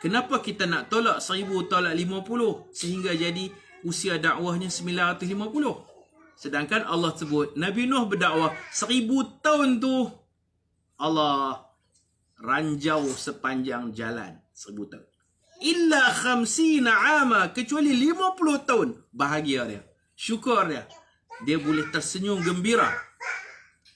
Kenapa kita nak tolak 1000 tolak 50 sehingga jadi usia dakwahnya 950? Sedangkan Allah sebut Nabi Nuh berdakwah 1000 tahun tu, Allah ranjau sepanjang jalan 1000 tahun. Illa 50 ama, kecuali 50 tahun bahagia dia, syukur dia. Dia boleh tersenyum gembira.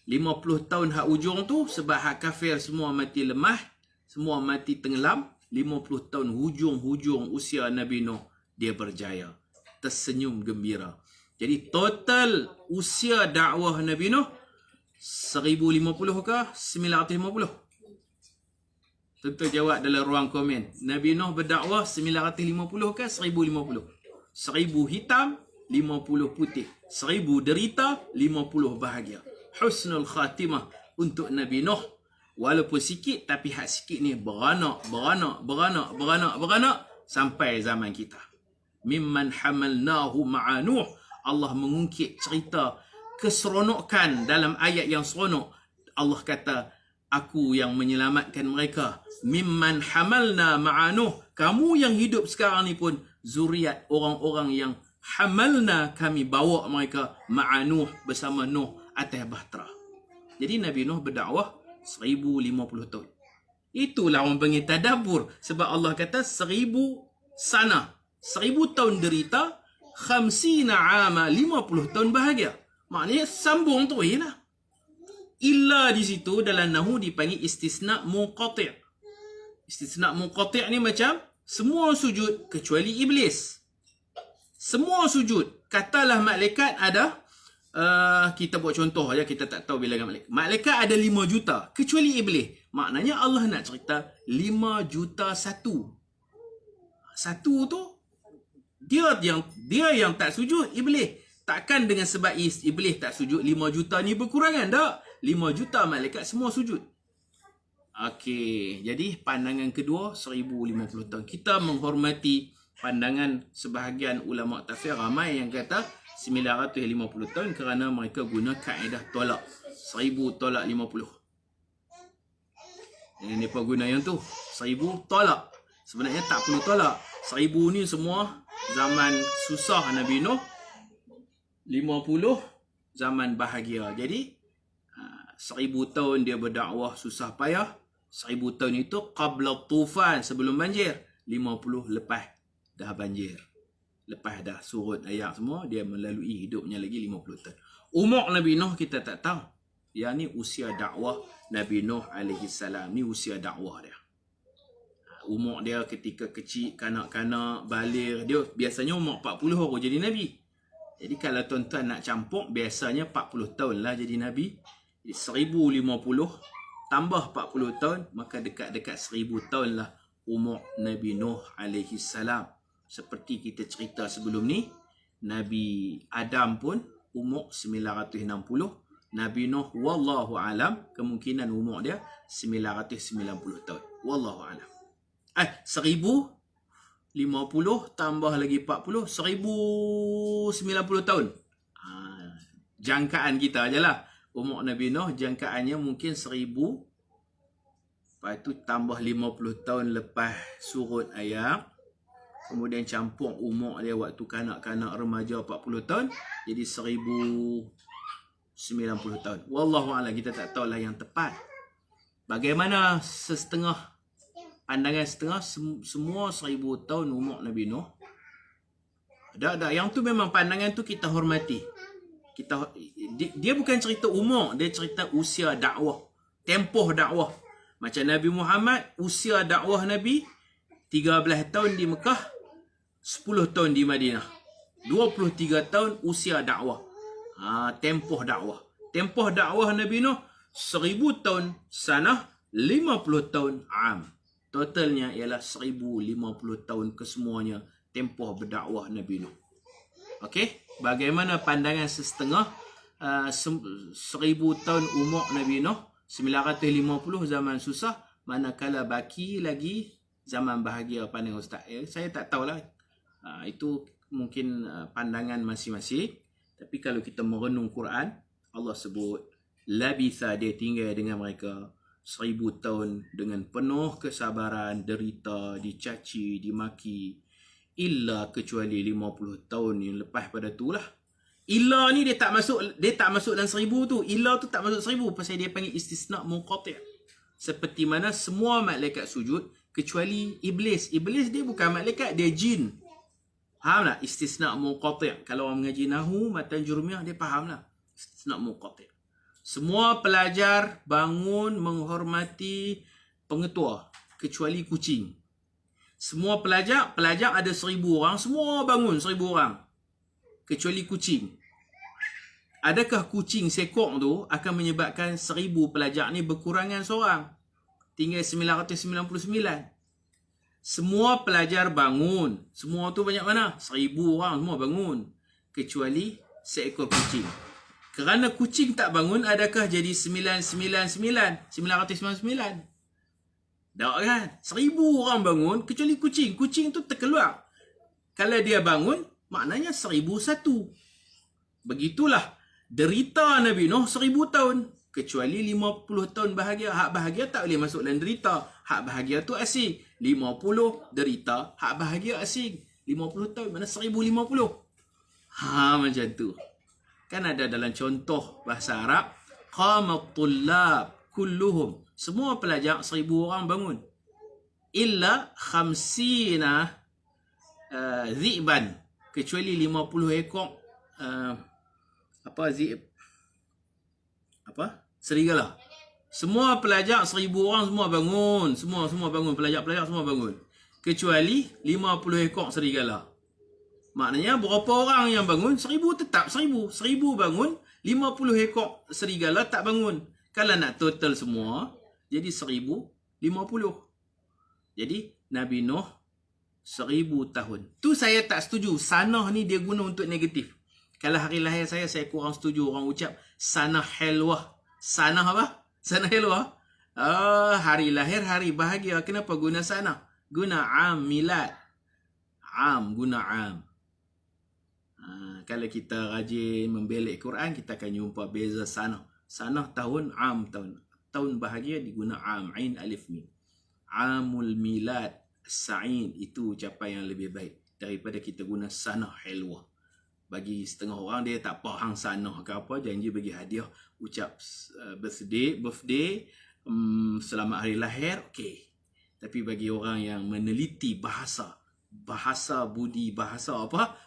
50 tahun hak ujung tu sebab hak kafir semua mati lemah, semua mati tenggelam. 50 tahun hujung-hujung usia Nabi Nuh dia berjaya, tersenyum gembira. Jadi total usia dakwah Nabi Nuh 1050 ke 950? Tentu jawab dalam ruang komen. Nabi Nuh berdakwah 950 ke 1050? 1000 hitam, 50 putih. 1000 derita, 50 bahagia. Husnul khatimah untuk Nabi Nuh. Walaupun sikit, tapi hak sikit ni beranak sampai zaman kita. Mimman hamalnahu ma'a Nuh. Allah mengungkit cerita keseronokan dalam ayat yang seronok. Allah kata, aku yang menyelamatkan mereka. Mimman hamalna ma'a Nuh. Kamu yang hidup sekarang ni pun zuriat orang-orang yang hamalna, kami bawa mereka ma'a Nuh, bersama Nuh atas bahtera. Jadi Nabi Nuh berdakwah 1050 tahun. Itulah orang panggil tadabbur. Sebab Allah kata 1000 sana. 1000 tahun derita, 50 ama, 50 tahun bahagia. Maknanya sambung tu lah. Illa di situ dalam nahu dipanggil istisna munqati'. Istisna munqati' ni macam semua sujud kecuali iblis. Semua sujud. Katalah malaikat ada, kita buat contoh aja, kita tak tahu bilangan malaikat. Malaikat ada 5 juta kecuali iblis. Maknanya Allah nak cerita 5 juta satu. Satu tu dia yang tak sujud, iblis. Takkan dengan sebab iblis tak sujud 5 juta ni berkurangan, tak? 5 juta malaikat semua sujud. Okey, jadi pandangan kedua 1050 tahun. Kita menghormati pandangan sebahagian ulama tafsir, ramai yang kata 950 tahun kerana mereka guna kaedah tolak. 1000 tolak 50. Yang mereka guna yang tu 1000 tolak. Sebenarnya tak perlu tolak. 1000 ni semua zaman susah Nabi Nuh, 50 zaman bahagia. Jadi 1000 tahun dia berdakwah susah payah. 1000 tahun itu qabla tufan, sebelum banjir. 50 lepas dah banjir. Lepas dah surut air semua, dia melalui hidupnya lagi 50 tahun. Umur Nabi Nuh kita tak tahu. Yang ni usia dakwah Nabi Nuh alaihi salam. Ni usia dakwah dia. Umur dia ketika kecil, kanak-kanak, baligh, dia biasanya umur 40 baru jadi Nabi. Jadi kalau tuan-tuan nak campur, biasanya 40 tahun lah jadi Nabi. 1050 tambah 40 tahun, maka dekat-dekat 1000 tahun lah umur Nabi Nuh alaihi salam. Seperti kita cerita sebelum ni, Nabi Adam pun umur 960. Nabi Nuh wallahu alam, kemungkinan umur dia 990 tahun. Wallahu alam. 1050 tambah lagi 40, 1090 tahun. Jangkaan kita je lah. Umur Nabi Nuh jangkaannya mungkin 1000. Lepas tu tambah 50 tahun lepas surut air. Kemudian campur umur dia waktu kanak-kanak remaja 40 tahun. Jadi 1090 tahun. Wallahu a'lam, kita tak tahulah yang tepat. Bagaimana pandangan setengah, semua 1000 tahun umur Nabi Nuh. Ada. Yang tu memang pandangan tu kita hormati. Dia bukan cerita umur, dia cerita usia dakwah, tempoh dakwah. Macam Nabi Muhammad, usia dakwah Nabi 13 tahun di Mekah, 10 tahun di Madinah. 23 tahun usia dakwah. Tempoh dakwah. Tempoh dakwah Nabi Nuh 1000 tahun sanah, 50 tahun am. Totalnya ialah 1050 tahun kesemuanya tempoh berdakwah Nabi Nuh. Okey, bagaimana pandangan setengah 1000 tahun umur Nabi Nuh, 950 zaman susah, manakala baki lagi zaman bahagia pandangan Ustaz. Saya tak tahulah. Itu mungkin pandangan masing-masing. Tapi kalau kita merenung Quran, Allah sebut labitha, dia tinggal dengan mereka 1000 tahun dengan penuh kesabaran, derita, dicaci, dimaki. Illa kecuali 50 tahun yang lepas pada tu lah. Illa ni dia tak masuk dalam 1000 tu. Illa tu tak masuk 1000 pasal dia panggil istisna munqati'. Seperti mana semua malaikat sujud kecuali iblis. Iblis dia bukan malaikat, dia jin. Faham tak? Istisna munqati'. Kalau orang mengaji nahu, matan jurumiyah, dia faham lah. Istisna munqati'. Semua pelajar bangun menghormati pengetua kecuali kucing. Semua pelajar ada 1,000 orang, semua bangun 1,000 orang kecuali kucing. Adakah kucing sekok tu akan menyebabkan 1,000 pelajar ni berkurangan seorang? Tinggal 999. Semua pelajar bangun. Semua tu banyak mana? 1,000 orang semua bangun. Kecuali seekor kucing. Kerana kucing tak bangun, adakah jadi 999? 999? Tak kan? 1,000 orang bangun kecuali kucing. Kucing tu terkeluar. Kalau dia bangun, maknanya 1,001. Begitulah derita Nabi Nuh 1,000 tahun. Kecuali 50 tahun bahagia. Hak bahagia tak boleh masuk dalam derita. Hak bahagia tu asing. 50 derita, hak bahagia asing. 50 tahun, mana 1,050. Macam tu. Kan ada dalam contoh bahasa Arab, qamat tullab kulluhum. Semua pelajar 1,000 orang bangun. Illa khamsina zi'ban. Kecuali 50 ekor serigala. Semua pelajar 1,000 orang semua bangun. Semua bangun. Pelajar-pelajar semua bangun. Kecuali 50 ekor serigala. Maknanya berapa orang yang bangun? 1,000 tetap 1,000. 1,000 bangun, 50 ekor serigala tak bangun. Kalau nak total semua, jadi 1,050. Jadi Nabi Nuh 1,000 tahun. Tu saya tak setuju. Sanah ni dia guna untuk negatif. Kalau hari lahir saya kurang setuju orang ucap sanah helwah. Sanah apa? Sanah helwah. Hari lahir, hari bahagia. Kenapa guna sanah? Guna am milad. Guna am. Kalau kita rajin membelek Quran, kita akan jumpa beza sanah. Sanah tahun, am tahun. Tahun bahagia diguna am, ain alif mim. Amul milad sa'in, itu ucapan yang lebih baik daripada kita guna sanah helwah. Bagi setengah orang dia tak faham sanah ke apa, janji bagi hadiah, ucap birthday, selamat hari lahir, okey. Tapi bagi orang yang meneliti bahasa budi, bahasa apa?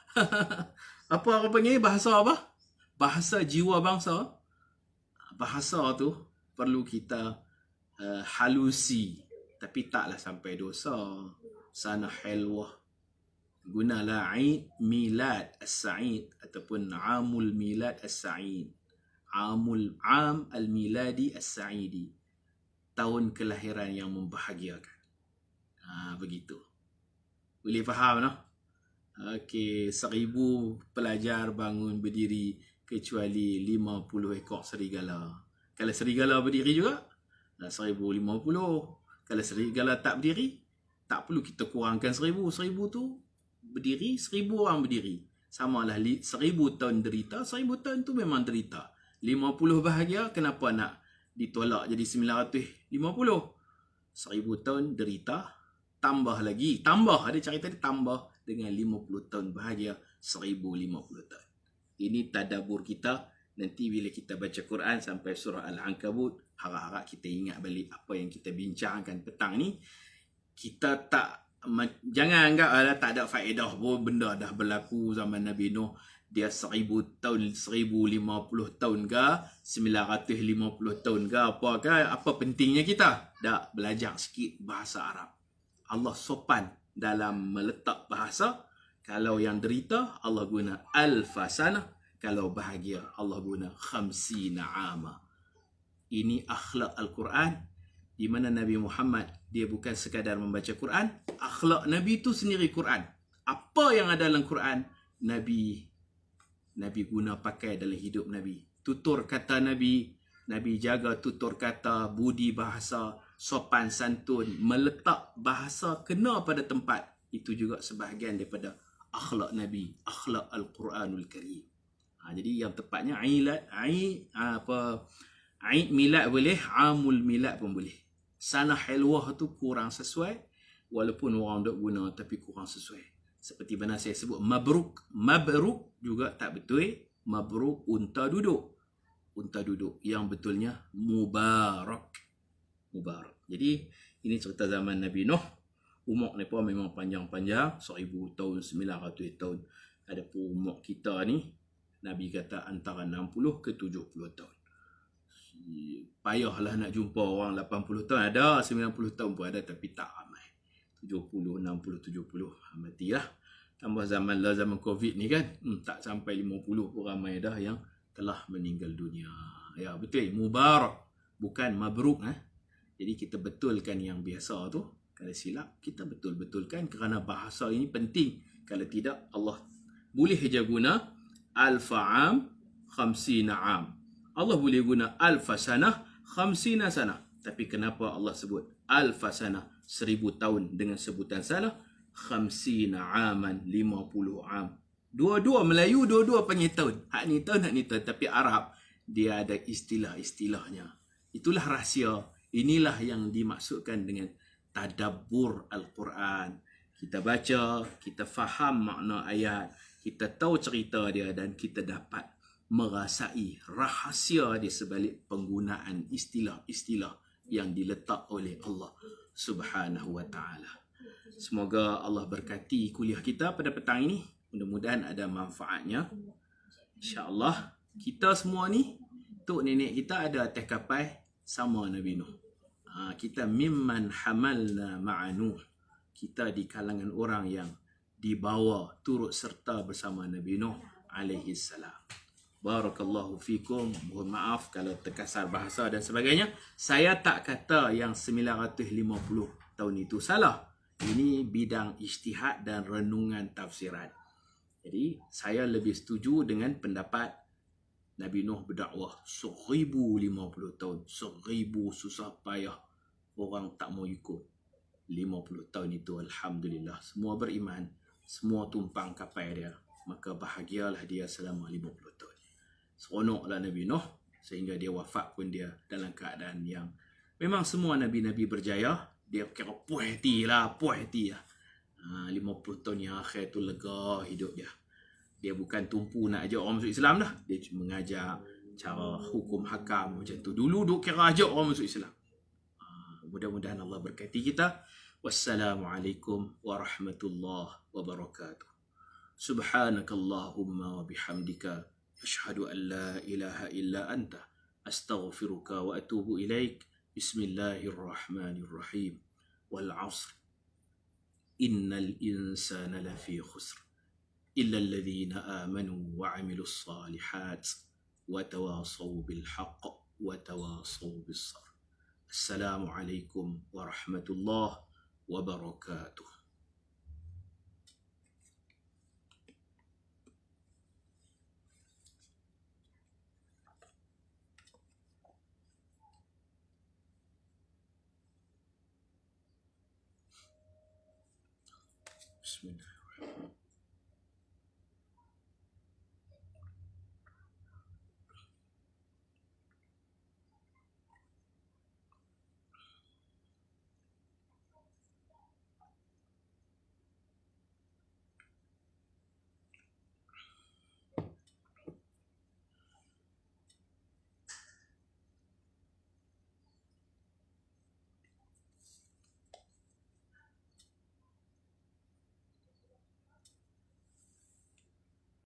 Apa orang panggil bahasa apa? Bahasa jiwa bangsa. Bahasa tu perlu kita halusi. Tapi taklah sampai dosa. Sanah helwah. Gunalah Aid Milad As-Sa'id ataupun Amul Milad As-Sa'id. Am Al-Miladi As-Sa'idi. Tahun kelahiran yang membahagiakan. Begitu. Boleh faham no? Okey, 1,000 pelajar bangun berdiri kecuali 50 ekor serigala. Kalau serigala berdiri juga, 1,050. Kalau serigala tak berdiri, tak perlu kita kurangkan 1,000. 1,000 tu berdiri, 1,000 orang berdiri. Samalah 1,000 tahun derita, 1,000 tahun tu memang derita. 50 bahagia, kenapa nak ditolak jadi 950? 1,000 tahun derita, tambah lagi. Tambah, ada cerita dia tambah dengan 50 tahun bahagia, 1,050 tahun. Ini tadabbur kita. Nanti bila kita baca Quran sampai surah Al-Ankabut, harap-harap kita ingat balik apa yang kita bincangkan petang ni. Kita jangan anggap tak ada faedah pun, benda dah berlaku zaman Nabi Nuh. Dia 1,000 tahun, 1,050 tahun ke, 950 tahun ke, apa pentingnya kita? Tak, belajar sikit bahasa Arab. Allah sopan dalam meletak bahasa. Kalau yang derita, Allah guna alfasana. Kalau bahagia, Allah guna khamsina ama. Ini akhlak Al-Quran, di mana Nabi Muhammad, dia bukan sekadar membaca Quran. Akhlak Nabi itu sendiri Quran. Apa yang ada dalam Quran, Nabi guna pakai dalam hidup Nabi. Tutur kata Nabi jaga tutur kata, budi bahasa, sopan santun, meletak bahasa kena pada tempat. Itu juga sebahagian daripada akhlak Nabi, akhlak Al-Quranul Karim. Jadi yang tepatnya Aid milad boleh, Amul milad pun boleh. Sanah helwah tu kurang sesuai, walaupun orang dok guna tapi kurang sesuai. Seperti mana saya sebut mabruk juga tak betul. Mabruk unta duduk. Yang betulnya mubarak. Jadi ini cerita zaman Nabi Nuh. Umur mereka memang panjang-panjang, 1,000 tahun, 900 tahun. Adapun umur kita ni, Nabi kata antara 60 ke 70 tahun. payahlah nak jumpa orang 80 tahun ada, 90 tahun pun ada, tapi tak ramai. 70, 60, 70 matilah. Tambah zaman Covid ni kan, tak sampai 50 pun ramai dah yang telah meninggal dunia. Ya betul, mubarak bukan mabruk. Jadi kita betulkan yang biasa tu. Kalau silap kita betul-betulkan, kerana bahasa ini penting. Kalau tidak Allah boleh je guna alfa'am khamsina am. Allah boleh guna alfa sanah khamsina sanah. Tapi kenapa Allah sebut alfa sanah 1000 tahun dengan sebutan salah? Khamsina aman 50 am. Dua-dua Melayu, dua-dua panggil tahun. Hak ni tahun, hak ni tahun. Tapi Arab dia ada istilah-istilahnya. Itulah rahsia. Inilah yang dimaksudkan dengan tadabbur Al-Quran. Kita baca, kita faham makna ayat, kita tahu cerita dia dan kita dapat merasai rahsia di sebalik penggunaan istilah-istilah yang diletak oleh Allah Subhanahu wa taala. Semoga Allah berkati kuliah kita pada petang ini. Mudah-mudahan ada manfaatnya. Insya-Allah kita semua ni, tok nenek kita ada atas kapal sama Nabi Nuh. Kita mimman hamalna ma'a Nuh. Kita di kalangan orang yang dibawa turut serta bersama Nabi Nuh alaihi salam. Barakallahu fikum. Mohon maaf kalau terkasar bahasa dan sebagainya. Saya tak kata yang 950 tahun itu salah. Ini bidang ijtihad dan renungan tafsiran. Jadi saya lebih setuju dengan pendapat Nabi Nuh berdakwah 1050 tahun. 1000 susah payah orang tak mau ikut. 50 tahun itu alhamdulillah semua beriman, semua tumpang kapal dia. Maka bahagialah dia selama 50 tahun. Seronoklah Nabi Nuh sehingga dia wafat pun dia dalam keadaan yang memang semua nabi-nabi berjaya. Dia kira puas hati lah. 50 tahun yang akhir tu lega hidup dia. Dia bukan tumpu nak ajak orang masuk Islam dah. Dia cuma mengajar cara hukum hakam macam tu. Dulu duk kira ajak orang masuk Islam. Mudah-mudahan Allah berkati kita. Wassalamualaikum warahmatullahi wabarakatuh. Subhanakallahumma wa bihamdika asyhadu an la ilaha illa anta astaghfiruka wa atubu ilaik. Bismillahirrahmanirrahim. Wal 'asr. Innal insana lafi khusr. إلا الذين آمنوا وعملوا الصالحات وتواصوا بالحق وتواصوا بالصبر. السلام عليكم ورحمة الله وبركاته. بسم الله الرحمن الرحيم.